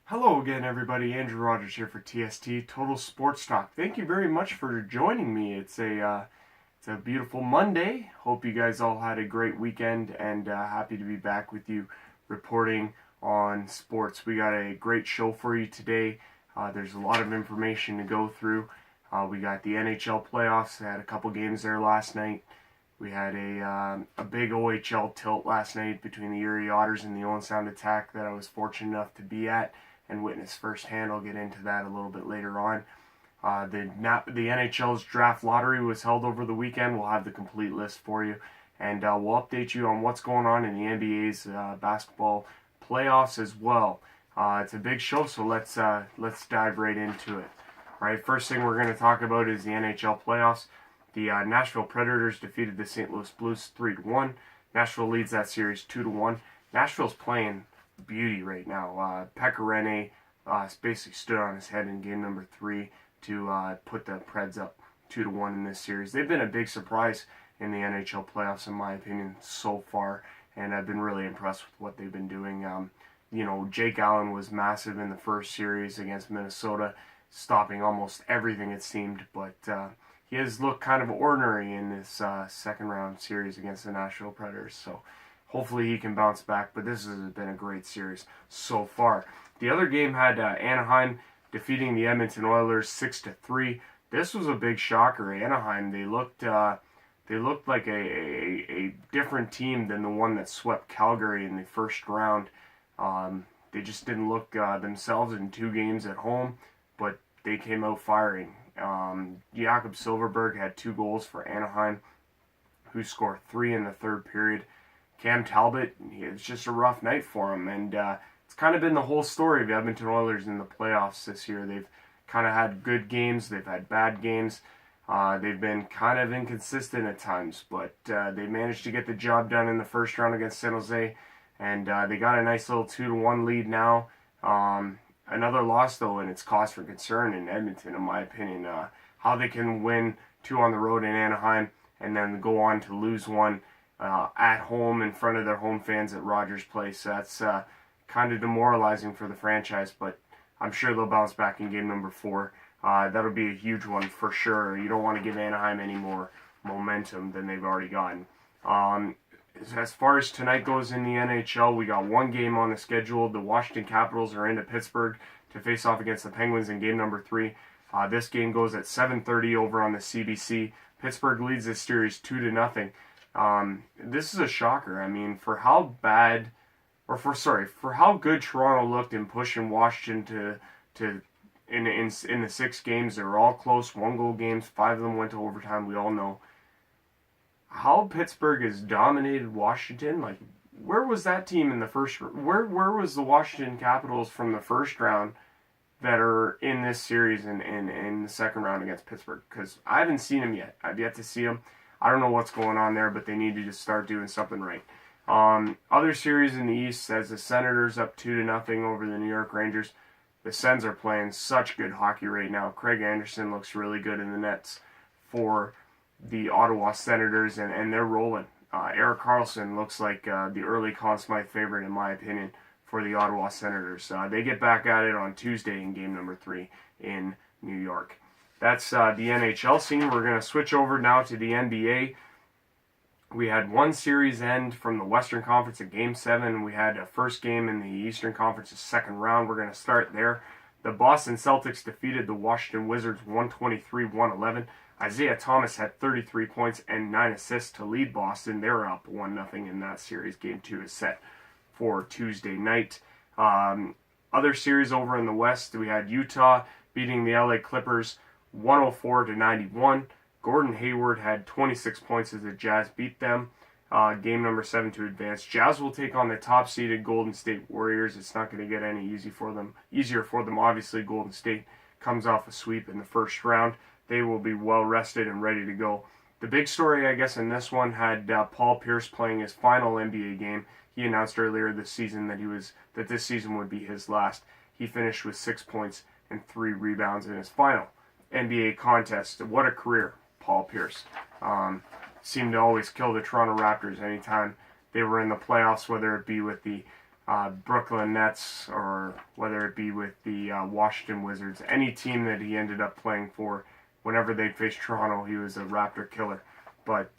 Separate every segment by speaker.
Speaker 1: Hello again, everybody. Andrew Rogers here for TST Total Sports Talk. Thank you very much for joining me. It's a beautiful Monday. Hope you guys all had a great weekend, and happy to be back with you reporting on sports. We got a great show for you today. There's a lot of information to go through. We got the NHL playoffs. I had a couple games there last night. We had a big OHL tilt last night between the Erie Otters and the Owen Sound Attack that I was fortunate enough to be at and witness firsthand. I'll get into that a little bit later on. The NHL's draft lottery was held over the weekend. We'll have the complete list for you, and we'll update you on what's going on in the NBA's basketball playoffs as well. It's a big show, so let's dive right into it. All right, first thing we're going to talk about is the NHL playoffs. The Nashville Predators defeated the St. Louis Blues 3-1. Nashville leads that series 2-1. Nashville's playing beauty right now. Pekka Rinne basically stood on his head in game number 3 to put the Preds up 2-1 in this series. They've been a big surprise in the NHL playoffs, in my opinion, so far, and I've been really impressed with what they've been doing. Jake Allen was massive in the first series against Minnesota, stopping almost everything it seemed, but he has looked kind of ordinary in this second round series against the Nashville Predators. So hopefully he can bounce back, but this has been a great series so far. The other game had Anaheim defeating the Edmonton Oilers 6-3. This was a big shocker. Anaheim, they looked like a different team than the one that swept Calgary in the first round. They just didn't look themselves in 2 games at home, but they came out firing. Jakob Silfverberg had 2 goals for Anaheim, who scored 3 in the third period. Cam Talbot, it's just a rough night for him, and it's kind of been the whole story of the Edmonton Oilers in the playoffs this year. They've kind of had good games, they've had bad games, they've been kind of inconsistent at times, but they managed to get the job done in the first round against San Jose, and they got a nice little 2-1 lead now. Another loss, though, and it's cause for concern in Edmonton, in my opinion. How they can win 2 on the road in Anaheim and then go on to lose 1 at home in front of their home fans at Rogers Place. That's kind of demoralizing for the franchise, but I'm sure they'll bounce back in game number 4. That'll be a huge one for sure. You don't want to give Anaheim any more momentum than they've already gotten. As far as tonight goes in the NHL, we got 1 game on the schedule. The Washington Capitals are into Pittsburgh to face off against the Penguins in game number 3. This game goes at 7:30 over on the CBC. Pittsburgh leads this series 2-0. This is a shocker. I mean, for how good Toronto looked in pushing Washington in the 6 games. They were all close, 1-goal games. 5 of them went to overtime. We all know how Pittsburgh has dominated Washington. Like, where was that team in the first? Where was the Washington Capitals from the first round that are in this series in the second round against Pittsburgh? Because I haven't seen them yet. I've yet to see them. I don't know what's going on there, but they need to just start doing something right. Other series in the East, as the Senators up 2-0 over the New York Rangers. The Sens are playing such good hockey right now. Craig Anderson looks really good in the nets for the Ottawa Senators, and they're rolling. Erik Karlsson looks like the early Conn Smythe favorite, in my opinion, for the Ottawa Senators. They get back at it on Tuesday in game number 3 in New York. That's the NHL scene. We're going to switch over now to the NBA. We had 1 series end from the Western Conference at Game 7. We had a first game in the Eastern Conference's second round. We're going to start there. The Boston Celtics defeated the Washington Wizards 123-111. Isaiah Thomas had 33 points and 9 assists to lead Boston. They're up 1-0 in that series. Game 2 is set for Tuesday night. Other series over in the West, we had Utah beating the LA Clippers 104-91. Gordon Hayward had 26 points as the Jazz beat them. Game number 7 to advance. Jazz will take on the top-seeded Golden State Warriors. It's not going to get any easier for them. Obviously, Golden State comes off a sweep in the first round. They will be well rested and ready to go. The big story, I guess, in this one had Paul Pierce playing his final NBA game. He announced earlier this season that this season would be his last. He finished with 6 points and 3 rebounds in his final NBA contest. What a career, Paul Pierce. Seemed to always kill the Toronto Raptors anytime they were in the playoffs, whether it be with the Brooklyn Nets, or whether it be with the Washington Wizards, any team that he ended up playing for, whenever they faced Toronto, he was a Raptor killer. But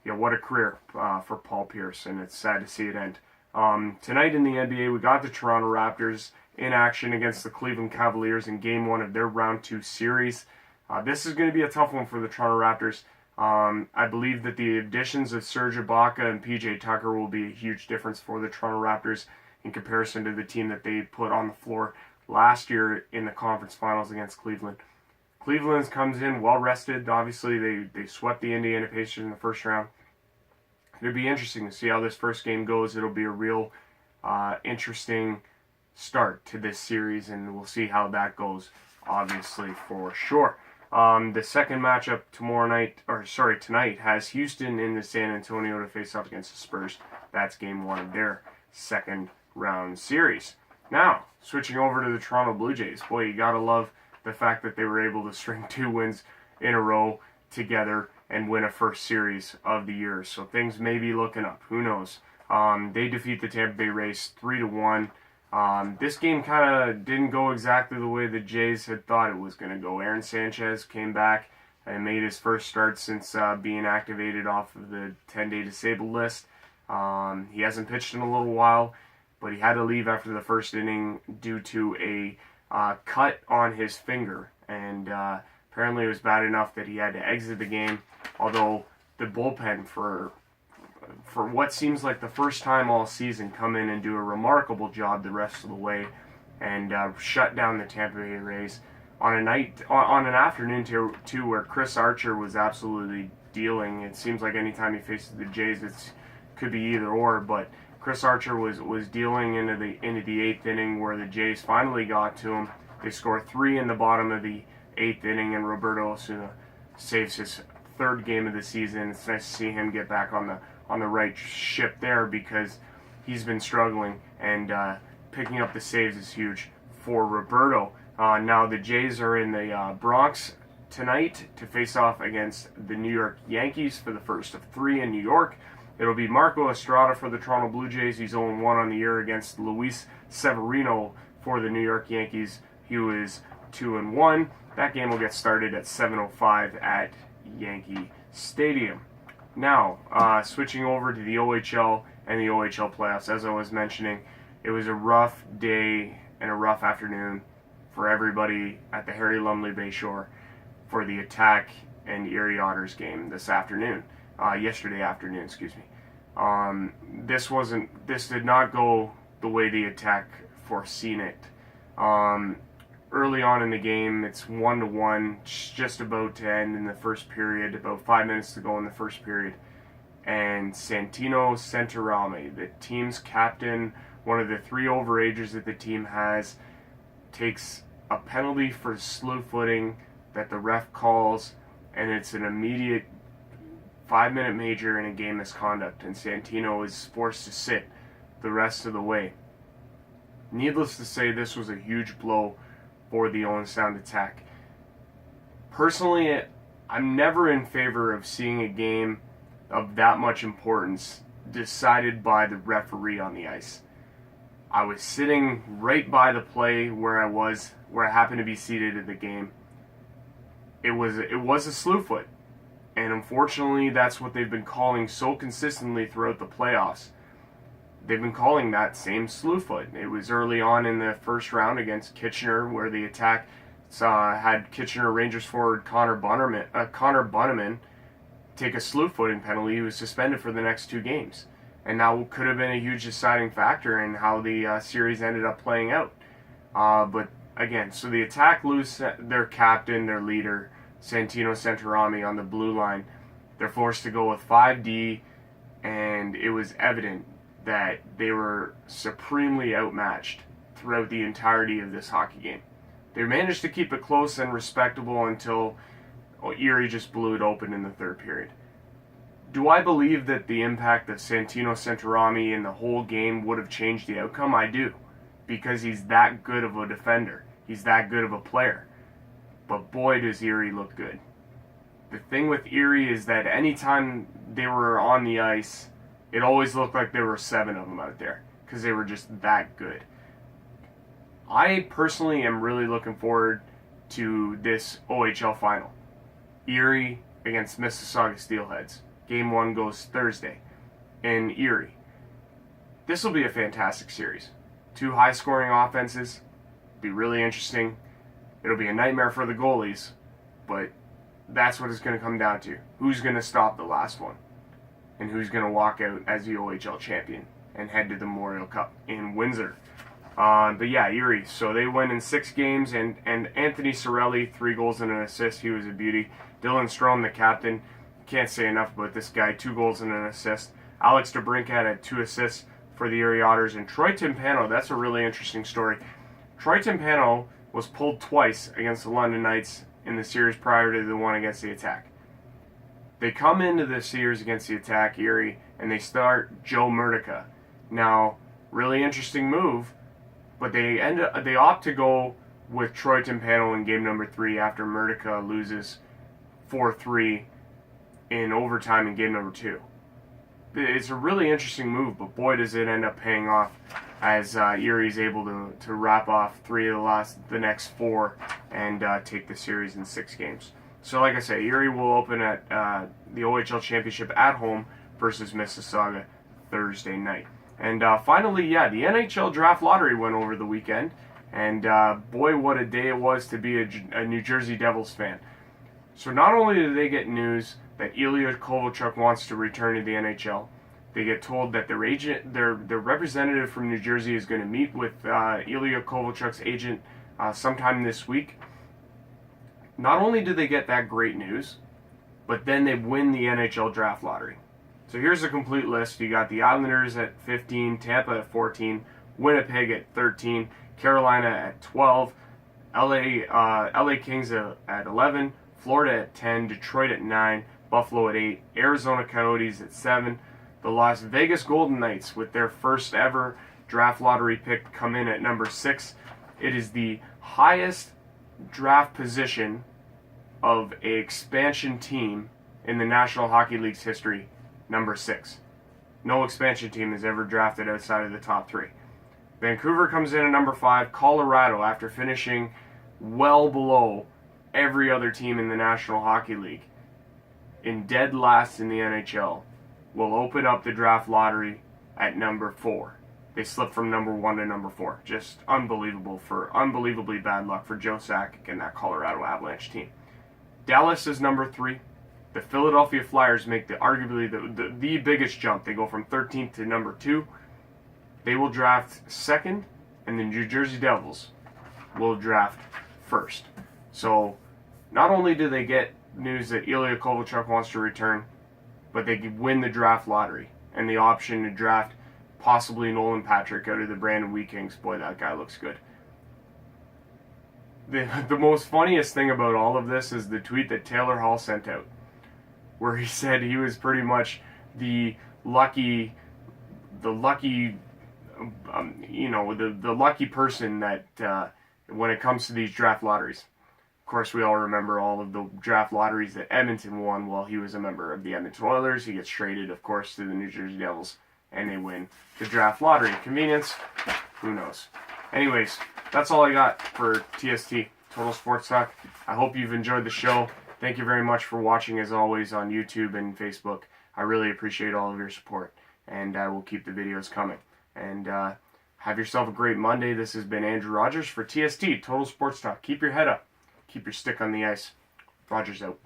Speaker 1: what a career for Paul Pierce, and it's sad to see it end. Tonight in the NBA, we got the Toronto Raptors in action against the Cleveland Cavaliers in Game 1 of their Round 2 series. This is going to be a tough one for the Toronto Raptors. I believe that the additions of Serge Ibaka and PJ Tucker will be a huge difference for the Toronto Raptors in comparison to the team that they put on the floor last year in the conference finals against Cleveland. Cleveland comes in well rested. Obviously, they swept the Indiana Pacers in the first round. It'll be interesting to see how this first game goes. It'll be a real interesting start to this series, and we'll see how that goes, obviously, for sure. The second matchup tonight has Houston in the San Antonio to face up against the Spurs. That's Game 1 of their second round series. Now, switching over to the Toronto Blue Jays. Boy, you gotta love the fact that they were able to string 2 wins in a row together and win a first series of the year. So things may be looking up. Who knows? They defeat the Tampa Bay Rays 3-1. This game kind of didn't go exactly the way the Jays had thought it was going to go. Aaron Sanchez came back and made his first start since being activated off of the 10-day disabled list. He hasn't pitched in a little while, but he had to leave after the first inning due to a cut on his finger. And apparently it was bad enough that he had to exit the game, although the bullpen for what seems like the first time all season come in and do a remarkable job the rest of the way and shut down the Tampa Bay Rays on an afternoon too where Chris Archer was absolutely dealing. It seems like anytime he faces the Jays it could be either or, but Chris Archer was dealing into the 8th inning where the Jays finally got to him. They score 3 in the bottom of the 8th inning, and Roberto Osuna saves his 3rd game of the season. It's nice to see him get back on the right ship there because he's been struggling, and picking up the saves is huge for Roberto. Now the Jays are in the Bronx tonight to face off against the New York Yankees for the first of 3 in New York. It'll be Marco Estrada for the Toronto Blue Jays. He's 0-1 on the year against Luis Severino for the New York Yankees. He was 2-1. That game will get started at 7:05 at Yankee Stadium. Now, switching over to the OHL and the OHL playoffs, as I was mentioning, it was a rough day and a rough afternoon for everybody at the Harry Lumley Bayshore for the Attack and Erie Otters game yesterday afternoon, excuse me. This did not go the way the Attack foreseen it. Early on in the game, it's 1-1, just about to end in the first period, about 5 minutes to go in the first period. And Santino Centorame, the team's captain, one of the 3 overagers that the team has, takes a penalty for slew footing that the ref calls, and it's an immediate 5-minute major in a game misconduct, and Santino is forced to sit the rest of the way. Needless to say, this was a huge blow for the Owen Sound Attack. Personally, I'm never in favor of seeing a game of that much importance decided by the referee on the ice. I was sitting right by the play where I happened to be seated in the game. It was a slew foot, and unfortunately that's what they've been calling so consistently throughout the playoffs. They've been calling that same slew foot. It was early on in the first round against Kitchener where the Attack had Kitchener Rangers forward Connor Bunneman take a slew footing penalty. He was suspended for the next 2 games. And that could have been a huge deciding factor in how the series ended up playing out. But again, so the Attack lose their captain, their leader, Santino Centorame on the blue line. They're forced to go with 5D, and it was evident that they were supremely outmatched throughout the entirety of this hockey game. They managed to keep it close and respectable until Erie just blew it open in the 3rd period. Do I believe that the impact of Santino Centorame in the whole game would have changed the outcome? I do, because he's that good of a defender. He's that good of a player. But boy, does Erie look good. The thing with Erie is that anytime they were on the ice, it always looked like there were 7 of them out there. because they were just that good. I personally am really looking forward to this OHL final. Erie against Mississauga Steelheads. Game 1 goes Thursday in Erie. This will be a fantastic series. 2 high-scoring offenses. Be really interesting. It'll be a nightmare for the goalies, but that's what it's going to come down to. Who's going to stop the last one? And who's going to walk out as the OHL champion and head to the Memorial Cup in Windsor. But yeah, Erie. So they win in 6 games, and Anthony Sorelli, 3 goals and an assist. He was a beauty. Dylan Strom, the captain. Can't say enough about this guy. 2 goals and an assist. Alex DeBrincat had 2 assists for the Erie Otters. And Troy Timpano, that's a really interesting story. Troy Timpano was pulled twice against the London Knights in the series prior to the one against the Attack. They come into the series against the Attack, Erie, and they start Joe Murdica. Now, really interesting move, but they opt to go with Troy Timpano in game number 3 after Murdica loses 4-3 in overtime in game number 2. It's a really interesting move, but boy does it end up paying off as Erie's able to wrap off 3 of the next 4 and take the series in 6 games. So like I say, Erie will open at the OHL Championship at home versus Mississauga Thursday night. And finally, yeah, the NHL Draft Lottery went over the weekend. And boy, what a day it was to be a New Jersey Devils fan. So not only do they get news that Ilya Kovalchuk wants to return to the NHL, they get told that their representative from New Jersey is going to meet with Ilya Kovalchuk's agent sometime this week. Not only do they get that great news, but then they win the NHL Draft Lottery. So here's a complete list. You got the Islanders at 15, Tampa at 14, Winnipeg at 13, Carolina at 12, LA Kings at 11, Florida at 10, Detroit at 9, Buffalo at 8, Arizona Coyotes at 7, the Las Vegas Golden Knights with their first ever draft lottery pick come in at number 6. It is the highest draft position of an expansion team in the National Hockey League's history, number 6. No expansion team has ever drafted outside of the top 3. Vancouver comes in at number 5. Colorado, after finishing well below every other team in the National Hockey League, in dead last in the NHL, will open up the draft lottery at number 4. They slipped from number 1 to number 4. Just unbelievably bad luck for Joe Sakic and that Colorado Avalanche team. Dallas is number 3. The Philadelphia Flyers make arguably the biggest jump. They go from 13th to number 2. They will draft 2nd, and the New Jersey Devils will draft 1st. So not only do they get news that Ilya Kovalchuk wants to return, but they win the draft lottery and the option to draft possibly Nolan Patrick out of the Brandon Wheat Kings. Boy, that guy looks good. The most funniest thing about all of this is the tweet that Taylor Hall sent out, where he said he was pretty much the lucky person that when it comes to these draft lotteries. Of course, we all remember all of the draft lotteries that Edmonton won while he was a member of the Edmonton Oilers. He gets traded, of course, to the New Jersey Devils, and they win the draft lottery. Convenience? Who knows? Anyways, that's all I got for TST, Total Sports Talk. I hope you've enjoyed the show. Thank you very much for watching, as always, on YouTube and Facebook. I really appreciate all of your support, and I will keep the videos coming. And have yourself a great Monday. This has been Andrew Rogers for TST, Total Sports Talk. Keep your head up. Keep your stick on the ice. Rogers out.